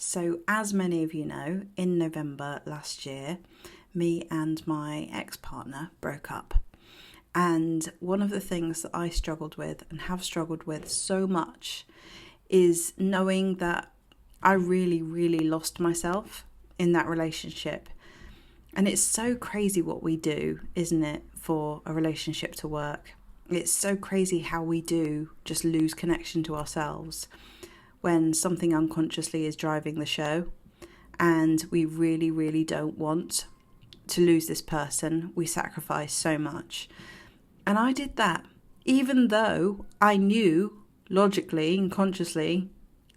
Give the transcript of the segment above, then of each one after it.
So, as many of you know, in November last year, me and my ex-partner broke up. And one of the things that I struggled with and have struggled with so much is knowing that I really, really lost myself in that relationship. And it's so crazy what we do, isn't it, for a relationship to work? It's so crazy how we do just lose connection to ourselves when something unconsciously is driving the show and we really, really don't want to lose this person. We sacrifice so much. And I did that, even though I knew logically and consciously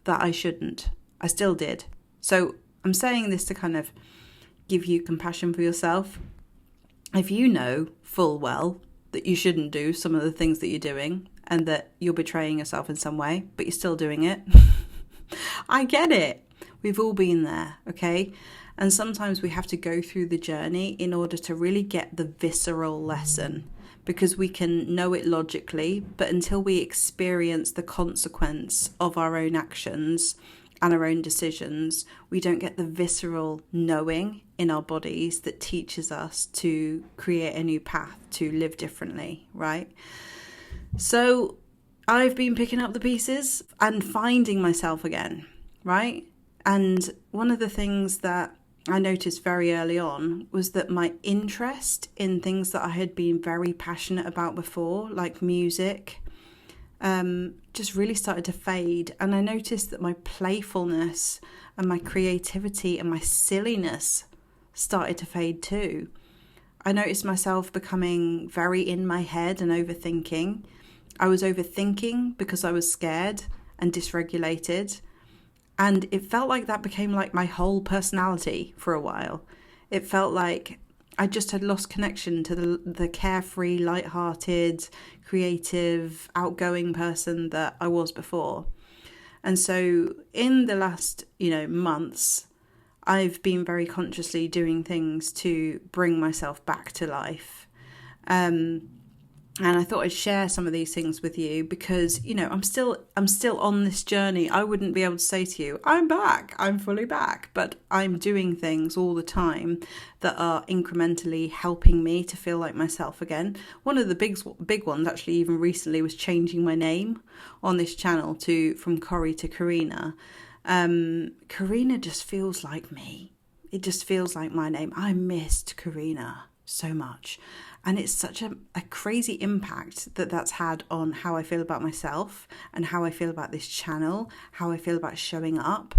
that I shouldn't. I still did. So I'm saying this to kind of give you compassion for yourself. If you know full well that you shouldn't do some of the things that you're doing and that you're betraying yourself in some way, but you're still doing it, I get it. We've all been there, okay? And sometimes we have to go through the journey in order to really get the visceral lesson, because we can know it logically, but until we experience the consequence of our own actions and our own decisions, we don't get the visceral knowing in our bodies that teaches us to create a new path, to live differently, right? So I've been picking up the pieces and finding myself again, right? And one of the things that I noticed very early on was that my interest in things that I had been very passionate about before, like music, just really started to fade. And I noticed that my playfulness and my creativity and my silliness started to fade too. I noticed myself becoming very in my head and overthinking. I was overthinking because I was scared and dysregulated. And it felt like that became like my whole personality for a while. It felt like I just had lost connection to the carefree, lighthearted, creative, outgoing person that I was before. And so in the last, months, I've been very consciously doing things to bring myself back to life. And I thought I'd share some of these things with you because, I'm still on this journey. I wouldn't be able to say to you, I'm back, I'm fully back, but I'm doing things all the time that are incrementally helping me to feel like myself again. One of the big ones actually even recently was changing my name on this channel from Corrie to Karina. Karina just feels like me. It just feels like my name. I missed Karina so much. And it's such a crazy impact that's had on how I feel about myself and how I feel about this channel, how I feel about showing up.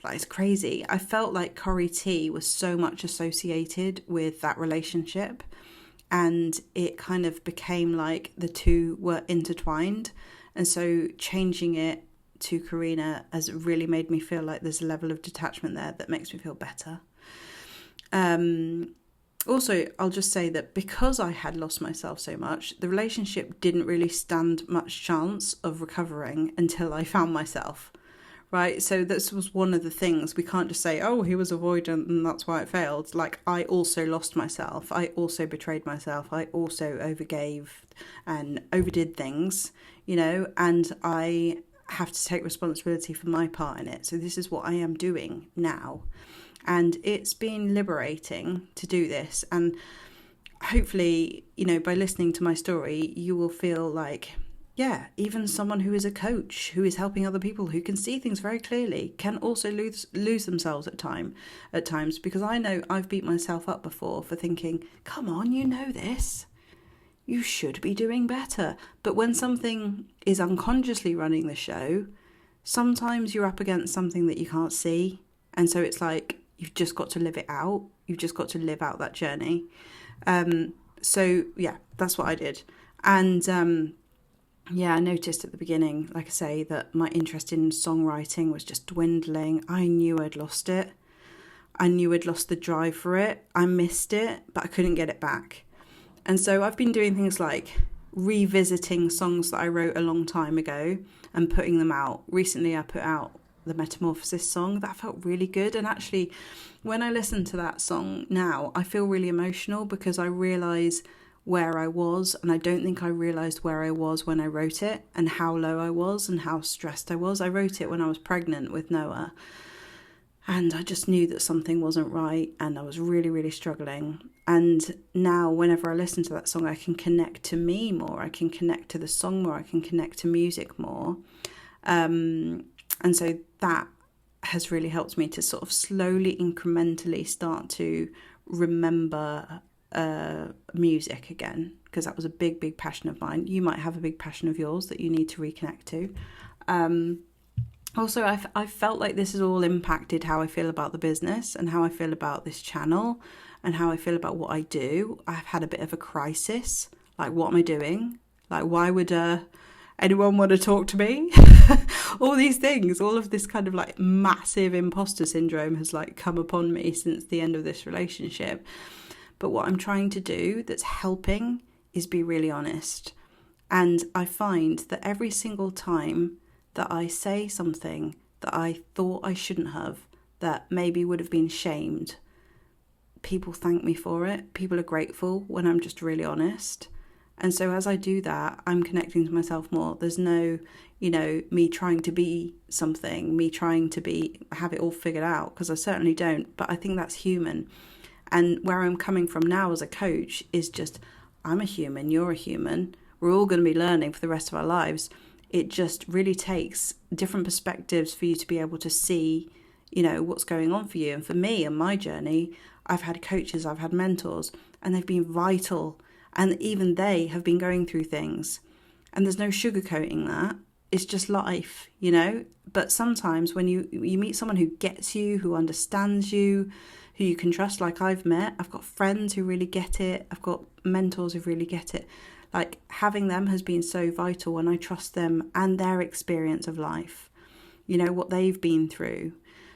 Like, it's crazy. I felt like Corrie T was so much associated with that relationship, and it kind of became like the two were intertwined. And so changing it to Karina has really made me feel like there's a level of detachment there that makes me feel better. Also, I'll just say that because I had lost myself so much, the relationship didn't really stand much chance of recovering until I found myself, right? So this was one of the things. We can't just say, oh, he was avoidant and that's why it failed. Like, I also lost myself. I also betrayed myself. I also overgave and overdid things, and I have to take responsibility for my part in it. So this is what I am doing now. And it's been liberating to do this. And hopefully, by listening to my story, you will feel like, yeah, even someone who is a coach, who is helping other people, who can see things very clearly, can also lose themselves at times. Because I know I've beat myself up before for thinking, come on, you know this. You should be doing better. But when something is unconsciously running the show, sometimes you're up against something that you can't see. And so it's like, you've just got to live it out. You've just got to live out that journey. So, yeah, that's what I did. And, I noticed at the beginning, like I say, that my interest in songwriting was just dwindling. I knew I'd lost it. I knew I'd lost the drive for it. I missed it, but I couldn't get it back. And so I've been doing things like revisiting songs that I wrote a long time ago and putting them out. Recently, I put out the Metamorphosis song. That felt really good. And actually, when I listen to that song now, I feel really emotional because I realise where I was, and I don't think I realised where I was when I wrote it and how low I was and how stressed I was. I wrote it when I was pregnant with Noah. And I just knew that something wasn't right, and I was really, really struggling. And now whenever I listen to that song, I can connect to me more. I can connect to the song more. I can connect to music more. And so that has really helped me to sort of slowly, incrementally start to remember music again, because that was a big, big passion of mine. You might have a big passion of yours that you need to reconnect to. Also, I felt like this has all impacted how I feel about the business and how I feel about this channel and how I feel about what I do. I've had a bit of a crisis. Like, what am I doing? Like, why would anyone want to talk to me? All these things, all of this kind of like massive imposter syndrome has like come upon me since the end of this relationship. But what I'm trying to do that's helping is be really honest. And I find that every single time that I say something that I thought I shouldn't have, that maybe would have been shamed, people thank me for it. People are grateful when I'm just really honest. And so as I do that, I'm connecting to myself more. There's no, me trying to be something, me trying to have it all figured out, because I certainly don't. But I think that's human. And where I'm coming from now as a coach is just, I'm a human, you're a human. We're all going to be learning for the rest of our lives. It just really takes different perspectives for you to be able to see, what's going on for you. And for me and my journey, I've had coaches, I've had mentors, and they've been vital. And even they have been going through things. And there's no sugarcoating that. It's just life, But sometimes when you meet someone who gets you, who understands you, who you can trust, like I've got friends who really get it. I've got mentors who really get it. Like, having them has been so vital when I trust them and their experience of life, what they've been through.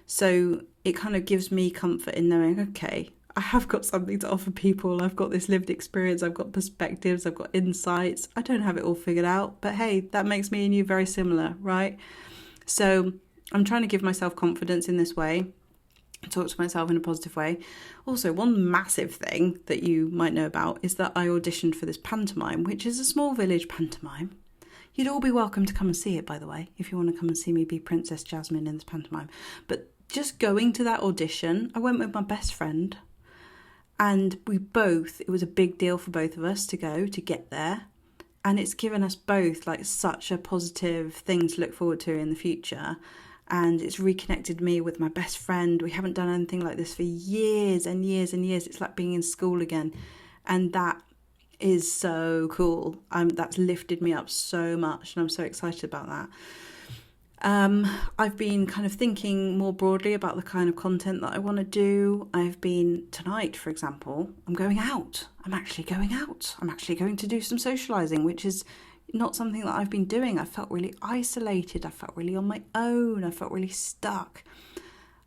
So it kind of gives me comfort in knowing, okay, I have got something to offer people. I've got this lived experience. I've got perspectives. I've got insights. I don't have it all figured out, but hey, that makes me and you very similar, right? So I'm trying to give myself confidence in this way, talk to myself in a positive way. Also, one massive thing that you might know about is that I auditioned for this pantomime, which is a small village pantomime. You'd all be welcome to come and see it, by the way, if you want to come and see me be Princess Jasmine in this pantomime. But just going to that audition, I went with my best friend, and it was a big deal for both of us to get there. And it's given us both like such a positive thing to look forward to in the future. And it's reconnected me with my best friend. We haven't done anything like this for years and years and years. It's like being in school again. And that is so cool. That's lifted me up so much, and I'm so excited about that. I've been kind of thinking more broadly about the kind of content that I want to do. Tonight, for example, I'm going out. I'm actually going out. I'm actually going to do some socializing, which is not something that I've been doing. I felt really isolated. I felt really on my own. I felt really stuck.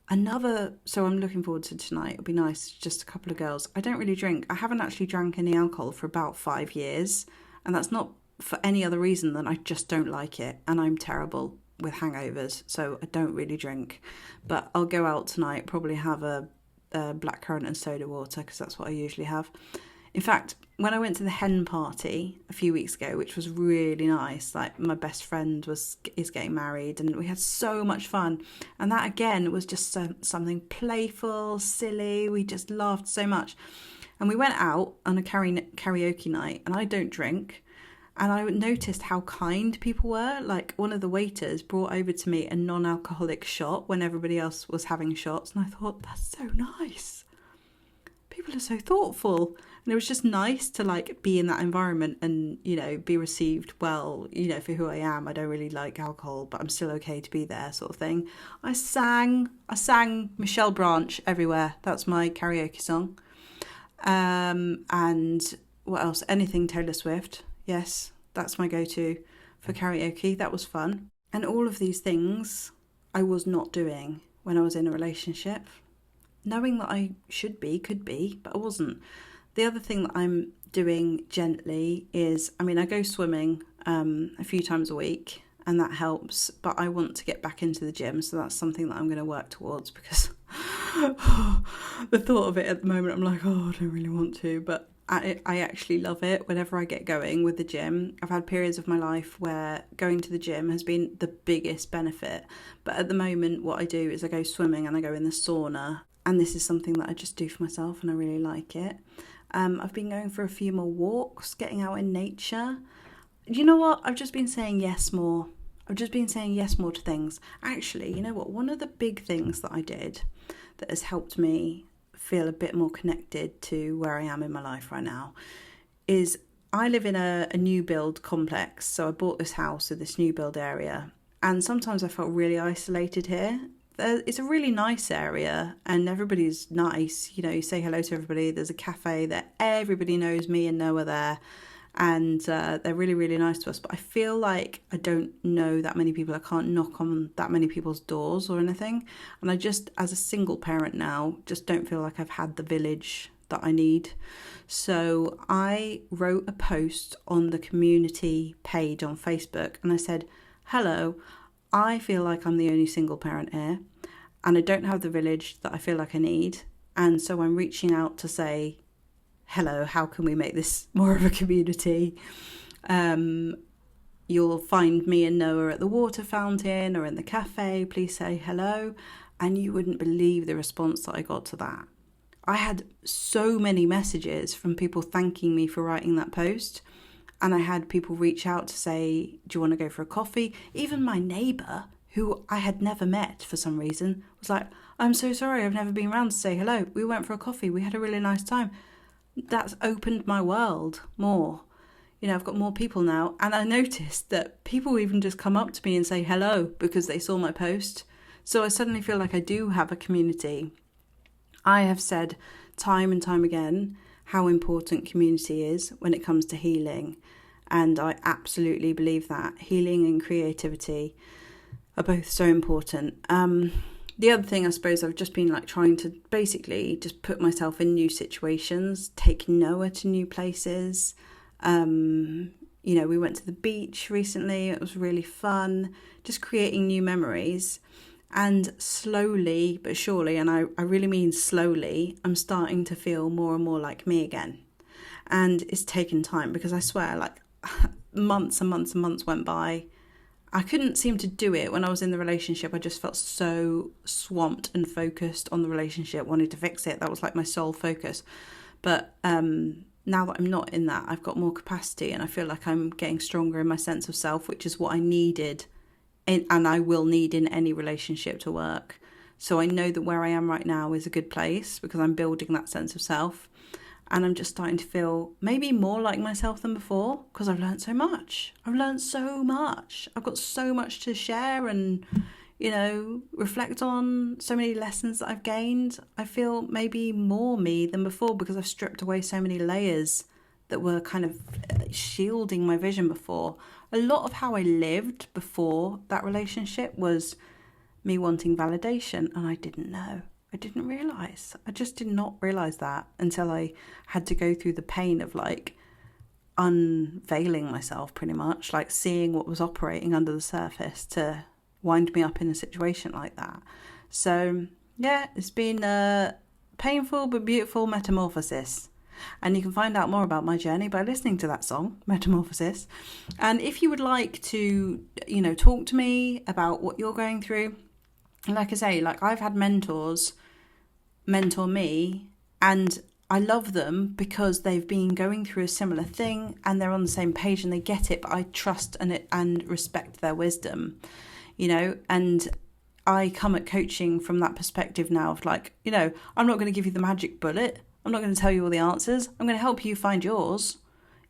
So I'm looking forward to tonight. It'll be nice, just a couple of girls. I don't really drink. I haven't actually drank any alcohol for about 5 years. And that's not for any other reason than I just don't like it. And I'm terrible with hangovers, so I don't really drink. But I'll go out tonight, probably have a blackcurrant and soda water, because that's what I usually have. In fact, when I went to the hen party a few weeks ago, which was really nice, like my best friend is getting married, and we had so much fun. And that again was just something playful, silly. We just laughed so much. And we went out on a karaoke night, and I don't drink. And I noticed how kind people were. Like, one of the waiters brought over to me a non-alcoholic shot when everybody else was having shots. And I thought, that's so nice. People are so thoughtful. And it was just nice to like be in that environment and, be received well, for who I am. I don't really like alcohol, but I'm still okay to be there, sort of thing. I sang Michelle Branch everywhere. That's my karaoke song. And what else? Anything Taylor Swift. Yes, that's my go-to for karaoke. That was fun. And all of these things I was not doing when I was in a relationship. Knowing that I could be, but I wasn't. The other thing that I'm doing gently is, I go swimming a few times a week, and that helps. But I want to get back into the gym, so that's something that I'm going to work towards, because the thought of it at the moment, I'm like, I don't really want to. But I actually love it whenever I get going with the gym. I've had periods of my life where going to the gym has been the biggest benefit. But at the moment, what I do is I go swimming and I go in the sauna. And this is something that I just do for myself and I really like it. I've been going for a few more walks, getting out in nature. You know what? I've just been saying yes more. I've just been saying yes more to things. Actually, you know what? One of the big things that I did that has helped me feel a bit more connected to where I am in my life right now is I live in a new build complex. So I bought this house in this new build area. And sometimes I felt really isolated here. It's a really nice area and everybody's nice. You know, you say hello to everybody. There's a cafe that everybody knows me and Noah there. And they're really, really nice to us. But I feel like I don't know that many people. I can't knock on that many people's doors or anything. And I just, as a single parent now, just don't feel like I've had the village that I need. So I wrote a post on the community page on Facebook and I said, hello, I feel like I'm the only single parent here and I don't have the village that I feel like I need. And so I'm reaching out to say, hello, how can we make this more of a community? You'll find me and Noah at the water fountain or in the cafe. Please say hello. And you wouldn't believe the response that I got to that. I had so many messages from people thanking me for writing that post. And I had people reach out to say, do you want to go for a coffee? Even my neighbour, who I had never met for some reason, was like, I'm so sorry, I've never been around to say hello. We went for a coffee. We had a really nice time. That's opened my world more. You know, I've got more people now. And I noticed that people even just come up to me and say hello because they saw my post. So I suddenly feel like I do have a community. I have said time and time again how important community is when it comes to healing. And I absolutely believe that. Healing and creativity are both so important. The other thing, I suppose, I've just been like trying to basically just put myself in new situations, take Noah to new places. You know, we went to the beach recently. It was really fun, just creating new memories. And slowly but surely, and I really mean slowly, I'm starting to feel more and more like me again. And it's taken time because I swear, like months and months and months went by. I couldn't seem to do it when I was in the relationship. I just felt so swamped and focused on the relationship, wanted to fix it. That was like my sole focus. But now that I'm not in that, I've got more capacity and I feel like I'm getting stronger in my sense of self, which is what I needed and I will need in any relationship to work. So I know that where I am right now is a good place because I'm building that sense of self. And I'm just starting to feel maybe more like myself than before because I've learned so much. I've learned so much. I've got so much to share and, you know, reflect on, so many lessons that I've gained. I feel maybe more me than before because I've stripped away so many layers that were kind of shielding my vision before. A lot of how I lived before that relationship was me wanting validation and I didn't know. I didn't realise. I just did not realise that until I had to go through the pain of like unveiling myself pretty much, like seeing what was operating under the surface to wind me up in a situation like that. So yeah, it's been a painful but beautiful metamorphosis. And you can find out more about my journey by listening to that song, Metamorphosis. And if you would like to, you know, talk to me about what you're going through, like I say, like I've had mentors mentor me and I love them because they've been going through a similar thing and they're on the same page and they get it, but I trust and respect their wisdom, you know, and I come at coaching from that perspective now of like, you know, I'm not going to give you the magic bullet. I'm not going to tell you all the answers. I'm going to help you find yours,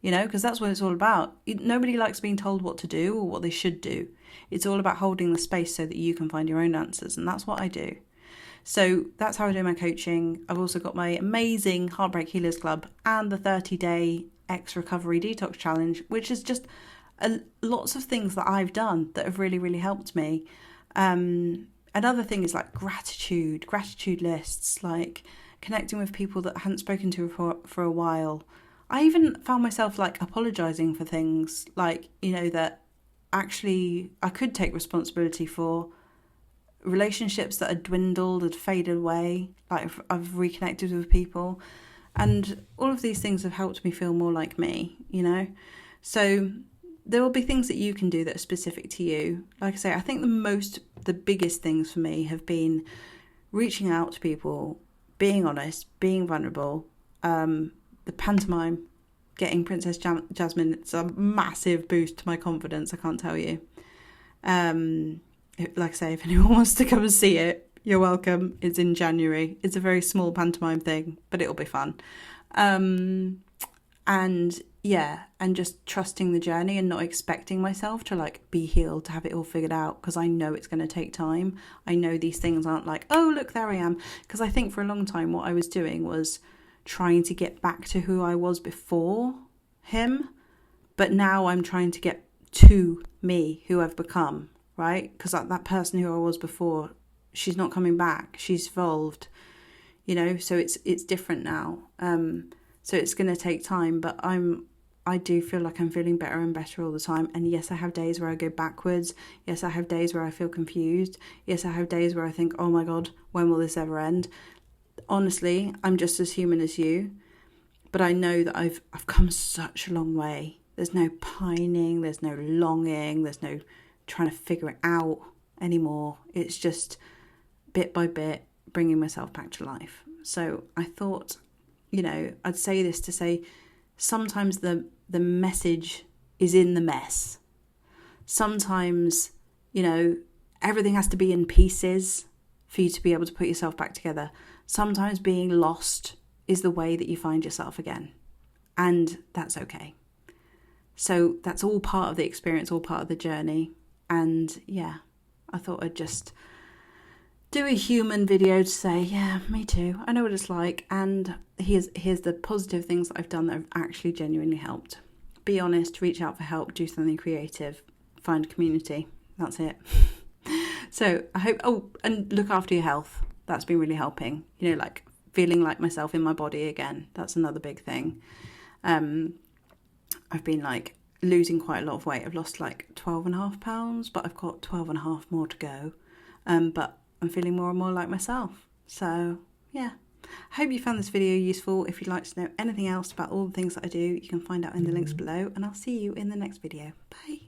you know, because that's what it's all about. Nobody likes being told what to do or what they should do. It's all about holding the space so that you can find your own answers. And that's what I do. So that's how I do my coaching. I've also got my amazing Heartbreak Healers Club and the 30-day ex-recovery detox challenge, which is just lots of things that I've done that have really, really helped me. Another thing is like gratitude lists, like connecting with people that I hadn't spoken to for a while. I even found myself like apologising for things like, you know, that actually I could take responsibility for. Relationships that had dwindled, had faded away, like I've reconnected with people. And all of these things have helped me feel more like me, you know? So there will be things that you can do that are specific to you. Like I say, I think the biggest things for me have been reaching out to people, being honest, being vulnerable, the pantomime, getting Princess Jasmine. It's a massive boost to my confidence, I can't tell you. Like I say, if anyone wants to come and see it, you're welcome. It's in January. It's a very small pantomime thing, but it'll be fun. And just trusting the journey and not expecting myself to like be healed, to have it all figured out, because I know it's going to take time. I know these things aren't like, oh, look, there I am. Because I think for a long time what I was doing was trying to get back to who I was before him. But now I'm trying to get to me, who I've become, right? Because that person who I was before, she's not coming back. She's evolved, you know, so it's different now. So it's going to take time, but I do feel like I'm feeling better and better all the time. And yes, I have days where I go backwards. Yes, I have days where I feel confused. Yes, I have days where I think, oh my God, when will this ever end? Honestly, I'm just as human as you, but I know that I've come such a long way. There's no pining, there's no longing, there's no trying to figure it out anymore. It's just bit by bit bringing myself back to life. So I thought, you know, I'd say this to say sometimes the message is in the mess. Sometimes, you know, everything has to be in pieces for you to be able to put yourself back together. Sometimes being lost is the way that you find yourself again. And that's okay. So that's all part of the experience, all part of the journey. And yeah, I thought I'd just do a human video to say, yeah, me too. I know what it's like. And here's the positive things that I've done that have actually genuinely helped. Be honest, reach out for help, do something creative, find a community. That's it. So I hope, and look after your health. That's been really helping. You know, like feeling like myself in my body again. That's another big thing. I've been like losing quite a lot of weight. I've lost like 12.5 pounds, but I've got 12.5 more to go. But I'm feeling more and more like myself. So yeah, I hope you found this video useful. If you'd like to know anything else about all the things that I do, you can find out in the links below, and I'll see you in the next video. Bye.